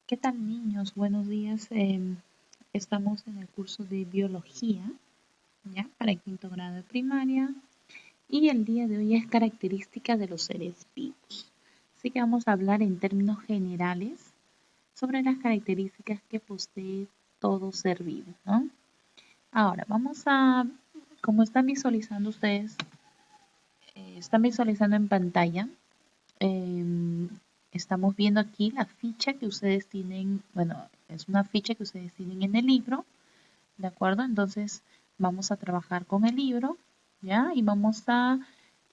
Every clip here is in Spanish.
¿Qué tal, niños? Buenos días. Estamos en el curso de biología, ¿ya? Para quinto grado de primaria. Y el día de hoy es características de los seres vivos. Así que vamos a hablar en términos generales sobre las características que posee todo ser vivo, ¿no? Ahora, como están visualizando ustedes, están visualizando en pantalla, em, estamos viendo aquí la ficha que ustedes tienen, bueno, es una ficha que ustedes tienen en el libro, ¿de acuerdo? Entonces vamos a trabajar con el libro, ¿ya? Y vamos a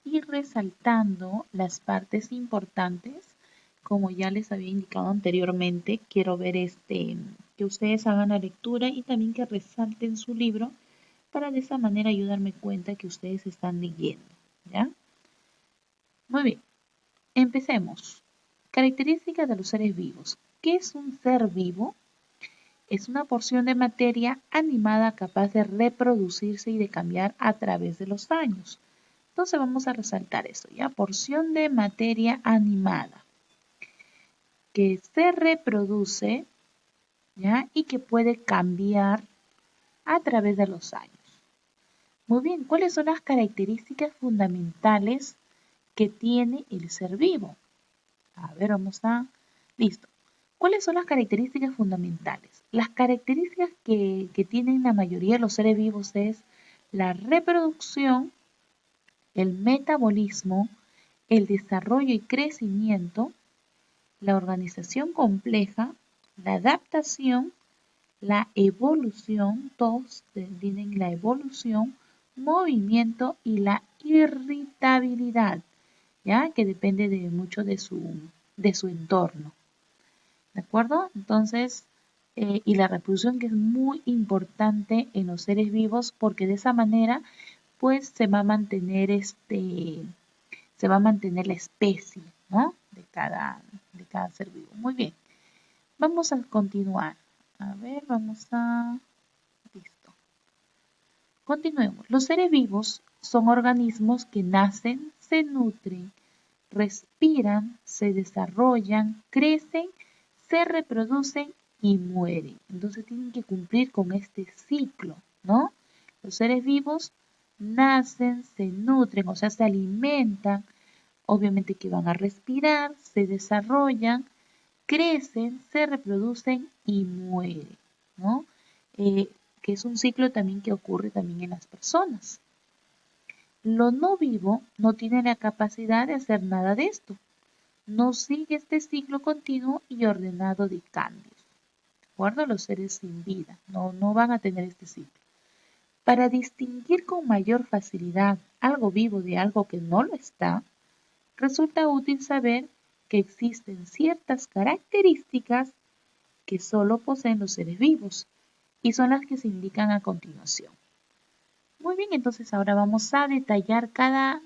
ir resaltando las partes importantes. Como ya les había indicado anteriormente, quiero ver que ustedes hagan la lectura y también que resalten su libro para de esa manera yo darme cuenta que ustedes están leyendo, ¿ya? Muy bien. Empecemos. Características de los seres vivos. ¿Qué es un ser vivo? Es una porción de materia animada capaz de reproducirse y de cambiar a través de los años. Entonces vamos a resaltar eso, ¿ya? Porción de materia animada que se reproduce, ¿ya? Y que puede cambiar a través de los años. Muy bien, ¿cuáles son las características fundamentales que tiene el ser vivo? A ver, Listo. ¿Cuáles son las características fundamentales? Las características que tienen la mayoría de los seres vivos es la reproducción, el metabolismo, el desarrollo y crecimiento, la organización compleja, la adaptación, la evolución, todos tienen la evolución, movimiento y la irritabilidad, ¿ya? Que depende mucho de su entorno. ¿De acuerdo? Entonces, y la reproducción que es muy importante en los seres vivos porque de esa manera, pues se va a mantener la especie, ¿no? De cada ser vivo. Muy bien. Vamos a continuar. A ver, listo. Continuemos. Los seres vivos son organismos que nacen, se nutren, respiran, se desarrollan, crecen, se reproducen y mueren. Entonces tienen que cumplir con este ciclo, ¿no? Los seres vivos nacen, se nutren, o sea, se alimentan, obviamente que van a respirar, se desarrollan, crecen, se reproducen y mueren, ¿no? Que es un ciclo también que ocurre también en las personas. Lo no vivo no tiene la capacidad de hacer nada de esto. No sigue este ciclo continuo y ordenado de cambios. ¿De acuerdo? Los seres sin vida no van a tener este ciclo. Para distinguir con mayor facilidad algo vivo de algo que no lo está, resulta útil saber que existen ciertas características que solo poseen los seres vivos y son las que se indican a continuación. Muy bien, entonces ahora vamos a detallar cada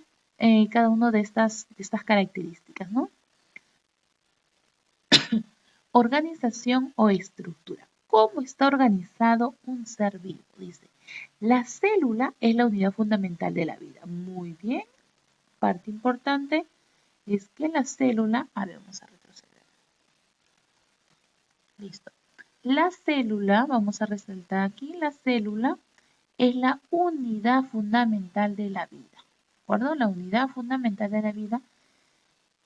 una de estas características, ¿no? Organización o estructura. ¿Cómo está organizado un ser vivo? Dice, la célula es la unidad fundamental de la vida. Muy bien. Parte importante es que la célula, a ver, vamos a retroceder. Listo. La célula, vamos a resaltar aquí, la célula es la unidad fundamental de la vida. ¿De acuerdo? La unidad fundamental de la vida.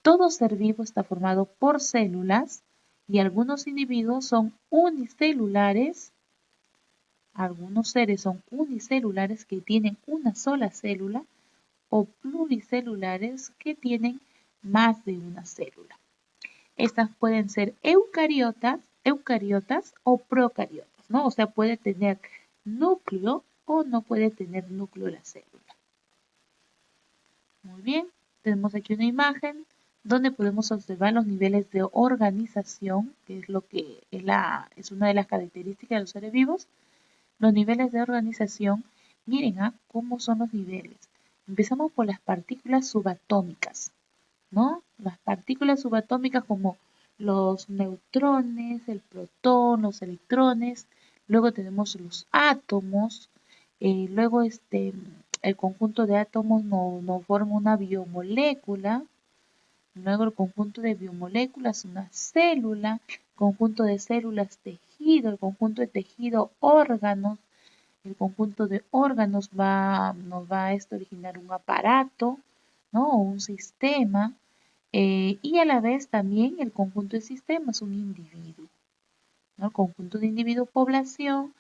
Todo ser vivo está formado por células y algunos individuos son unicelulares. Algunos seres son unicelulares que tienen una sola célula o pluricelulares que tienen más de una célula. Estas pueden ser eucariotas o procariotas, ¿no? O sea, puede tener núcleo o no puede tener núcleo la célula. Muy bien, tenemos aquí una imagen donde podemos observar los niveles de organización, que es lo que es una de las características de los seres vivos. Los niveles de organización, miren cómo son los niveles. Empezamos por las partículas subatómicas, ¿no? Las partículas subatómicas como los neutrones, el protón, los electrones. Luego tenemos los átomos. Luego el conjunto de átomos no forma una biomolécula. Luego el conjunto de biomoléculas, una célula. conjunto de células, tejido, el conjunto de tejido, órganos. El conjunto de órganos nos va a originar un aparato, ¿no? O un sistema. Y a la vez también el conjunto de sistemas, un individuo, ¿no? El conjunto de individuo, población.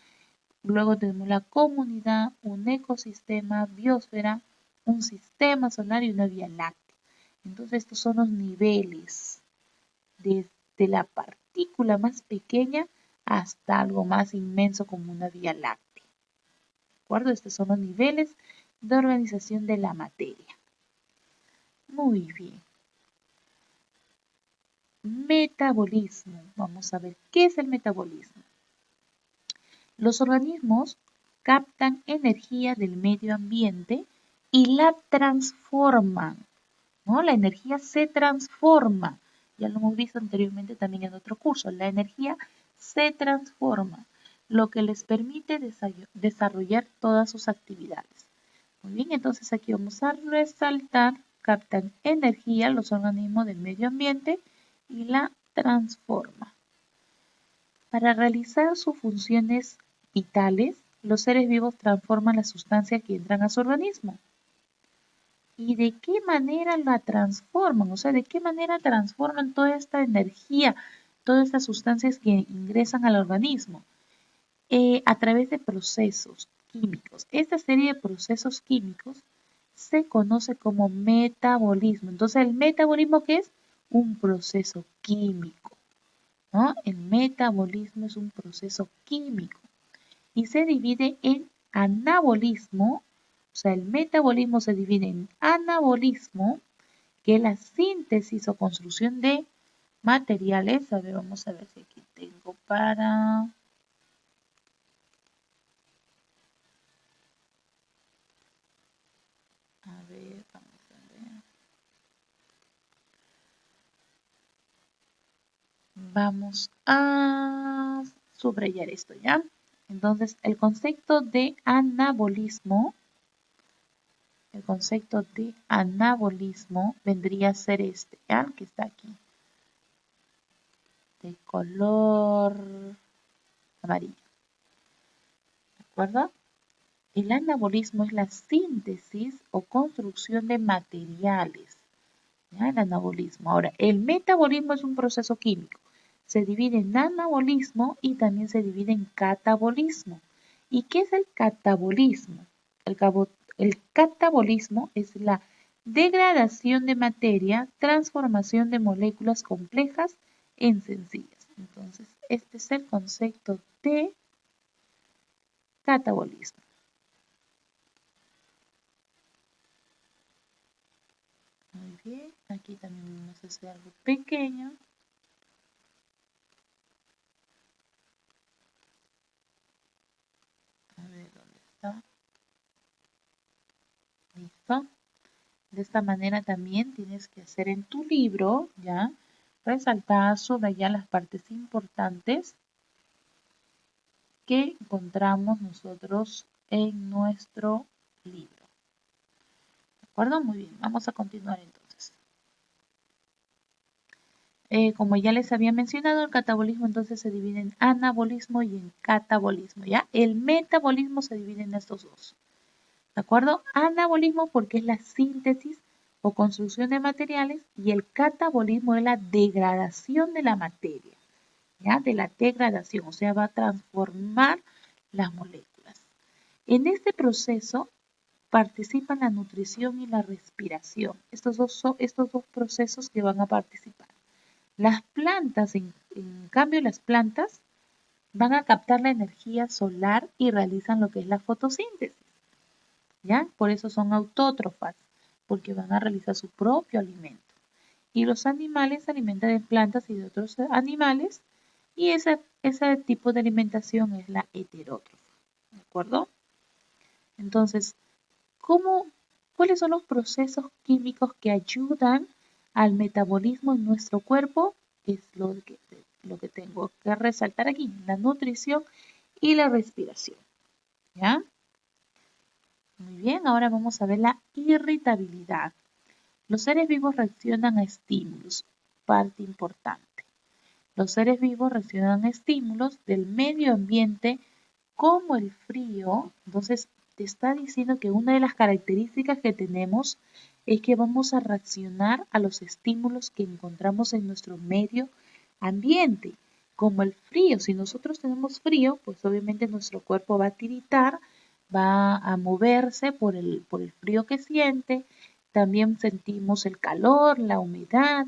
Luego tenemos la comunidad, un ecosistema, biosfera, un sistema solar y una vía láctea. Entonces estos son los niveles, desde la partícula más pequeña hasta algo más inmenso como una vía láctea. ¿De acuerdo? Estos son los niveles de organización de la materia. Muy bien. Metabolismo. Vamos a ver qué es el metabolismo. Los organismos captan energía del medio ambiente y la transforman, ¿no? La energía se transforma. Ya lo hemos visto anteriormente también en otro curso. La energía se transforma, lo que les permite desarrollar todas sus actividades. Muy bien, entonces aquí vamos a resaltar, captan energía los organismos del medio ambiente y la transforma. Para realizar sus funciones vitales, los seres vivos transforman las sustancias que entran a su organismo. ¿Y de qué manera la transforman? O sea, ¿de qué manera transforman toda esta energía, todas estas sustancias que ingresan al organismo? A través de procesos químicos. Esta serie de procesos químicos se conoce como metabolismo. Entonces, ¿el metabolismo qué es? Un proceso químico, ¿no? El metabolismo es un proceso químico y se divide en anabolismo, o sea, el metabolismo se divide en anabolismo, que es la síntesis o construcción de materiales. A ver, vamos a ver si aquí tengo para... A ver, vamos a ver. Vamos a subrayar esto, ¿ya? Entonces, el concepto de anabolismo vendría a ser este, ¿ya? Que está aquí, de color amarillo, ¿de acuerdo? El anabolismo es la síntesis o construcción de materiales, ¿ya? El anabolismo. Ahora, el metabolismo es un proceso químico. Se divide en anabolismo y también se divide en catabolismo. ¿Y qué es el catabolismo? El catabolismo es la degradación de materia, transformación de moléculas complejas en sencillas. Entonces, este es el concepto de catabolismo. Muy bien, aquí también vamos a hacer algo pequeño. A ver, ¿dónde está? Listo. De esta manera también tienes que hacer en tu libro, ¿ya? Resaltar, subrayar las partes importantes que encontramos nosotros en nuestro libro. ¿De acuerdo? Muy bien, vamos a continuar entonces. Como ya les había mencionado, el catabolismo entonces se divide en anabolismo y en catabolismo, ¿ya? El metabolismo se divide en estos dos. ¿De acuerdo? Anabolismo porque es la síntesis o construcción de materiales y el catabolismo es la degradación de la materia, ¿ya? De la degradación, o sea, va a transformar las moléculas. En este proceso participan la nutrición y la respiración. Estos dos procesos que van a participar. Las plantas, en cambio, las plantas van a captar la energía solar y realizan lo que es la fotosíntesis. ¿Ya? Por eso son autótrofas, porque van a realizar su propio alimento. Y los animales se alimentan de plantas y de otros animales, y ese tipo de alimentación es la heterótrofa. ¿De acuerdo? Entonces, ¿cuáles son los procesos químicos que ayudan al metabolismo en nuestro cuerpo? Es lo que tengo que resaltar aquí, la nutrición y la respiración. ¿Ya? Muy bien, ahora vamos a ver la irritabilidad. Los seres vivos reaccionan a estímulos, parte importante. Los seres vivos reciben estímulos del medio ambiente como el frío. Entonces, te está diciendo que una de las características que tenemos es que vamos a reaccionar a los estímulos que encontramos en nuestro medio ambiente, como el frío. Si nosotros tenemos frío, pues obviamente nuestro cuerpo va a tiritar, va a moverse por el frío que siente. También sentimos el calor, la humedad,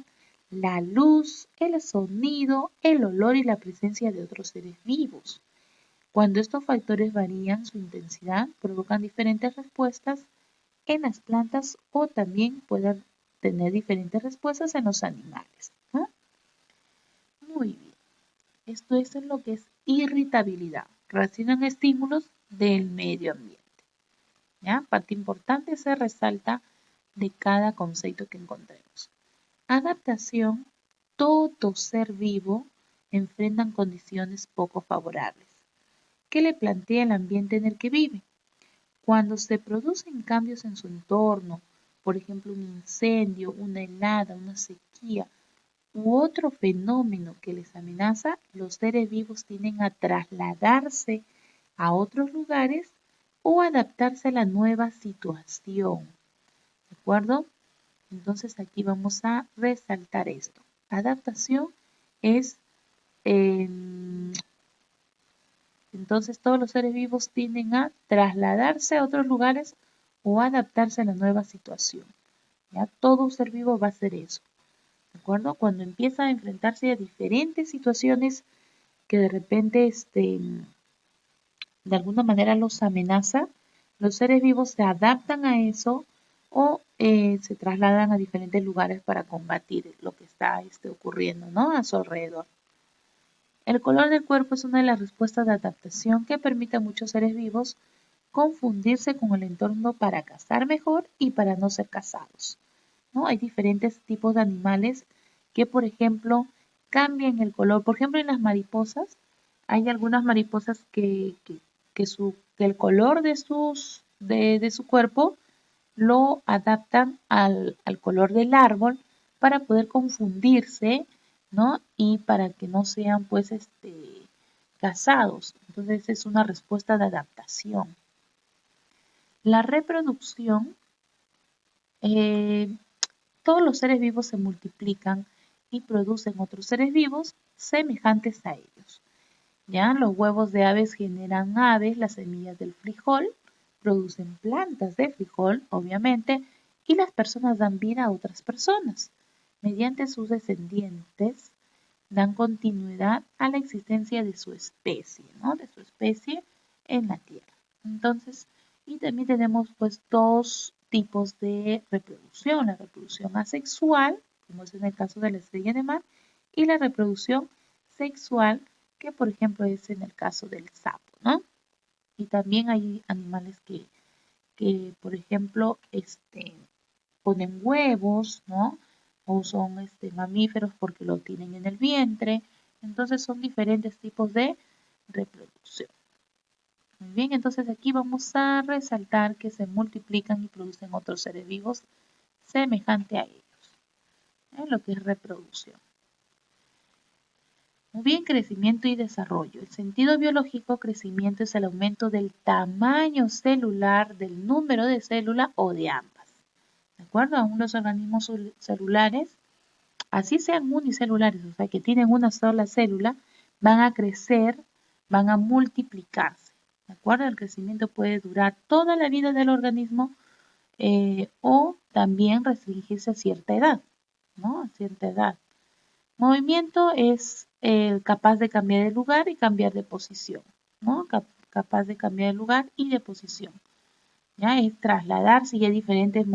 la luz, el sonido, el olor y la presencia de otros seres vivos. Cuando estos factores varían su intensidad, provocan diferentes respuestas en las plantas o también pueden tener diferentes respuestas en los animales, ¿no? Muy bien. Esto es en lo que es irritabilidad. Reciben estímulos del medio ambiente. ¿Ya? Parte importante se resalta de cada concepto que encontremos. Adaptación. Todo ser vivo enfrenta condiciones poco favorables que le plantea el ambiente en el que vive. Cuando se producen cambios en su entorno, por ejemplo un incendio, una helada, una sequía u otro fenómeno que les amenaza, los seres vivos tienden a trasladarse a otros lugares o adaptarse a la nueva situación. ¿De acuerdo? Entonces aquí vamos a resaltar esto. Adaptación es entonces todos los seres vivos tienden a trasladarse a otros lugares o adaptarse a la nueva situación. ¿Ya? Todo ser vivo va a hacer eso. ¿De acuerdo? Cuando empieza a enfrentarse a diferentes situaciones que de repente de alguna manera los amenaza, los seres vivos se adaptan a eso o se trasladan a diferentes lugares para combatir lo que está ocurriendo, ¿no? A su alrededor. El color del cuerpo es una de las respuestas de adaptación que permite a muchos seres vivos confundirse con el entorno para cazar mejor y para no ser cazados, ¿no? Hay diferentes tipos de animales que, por ejemplo, cambian el color. Por ejemplo, en las mariposas, hay algunas mariposas que el color de su cuerpo lo adaptan al color del árbol para poder confundirse, ¿no? Y para que no sean, pues, cazados. Entonces, es una respuesta de adaptación. La reproducción, todos los seres vivos se multiplican y producen otros seres vivos semejantes a ellos. ¿Ya? Los huevos de aves generan aves, las semillas del frijol producen plantas de frijol, obviamente, y las personas dan vida a otras personas. Mediante sus descendientes dan continuidad a la existencia de su especie, ¿no? De su especie en la Tierra. Entonces, y también tenemos pues dos tipos de reproducción, la reproducción asexual, como es en el caso de la estrella de mar, y la reproducción sexual, que por ejemplo es en el caso del sapo, ¿no? Y también hay animales que por ejemplo, ponen huevos, ¿no? O son mamíferos porque lo tienen en el vientre. Entonces son diferentes tipos de reproducción. Muy bien, entonces aquí vamos a resaltar que se multiplican y producen otros seres vivos semejante a ellos, lo que es reproducción. Muy bien, crecimiento y desarrollo. El sentido biológico, crecimiento es el aumento del tamaño celular, del número de células o de ambas. ¿De acuerdo? Aún los organismos celulares, así sean unicelulares, o sea que tienen una sola célula, van a crecer, van a multiplicarse. ¿De acuerdo? El crecimiento puede durar toda la vida del organismo o también restringirse a cierta edad, ¿no? A cierta edad. Movimiento es capaz de cambiar de lugar y cambiar de posición, ¿no? Capaz de cambiar de lugar y de posición. ¿Ya? Es trasladarse y hay diferentes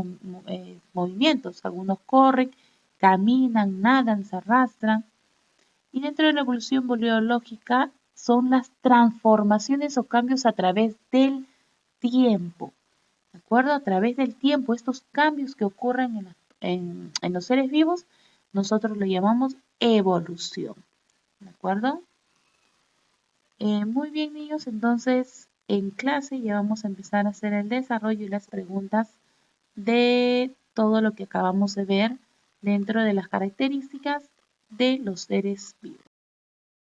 movimientos. Algunos corren, caminan, nadan, se arrastran. Y dentro de la evolución biológica son las transformaciones o cambios a través del tiempo. ¿De acuerdo? A través del tiempo, estos cambios que ocurren en los seres vivos, nosotros lo llamamos evolución. ¿De acuerdo? Muy bien, niños, entonces en clase ya vamos a empezar a hacer el desarrollo y las preguntas de todo lo que acabamos de ver dentro de las características de los seres vivos.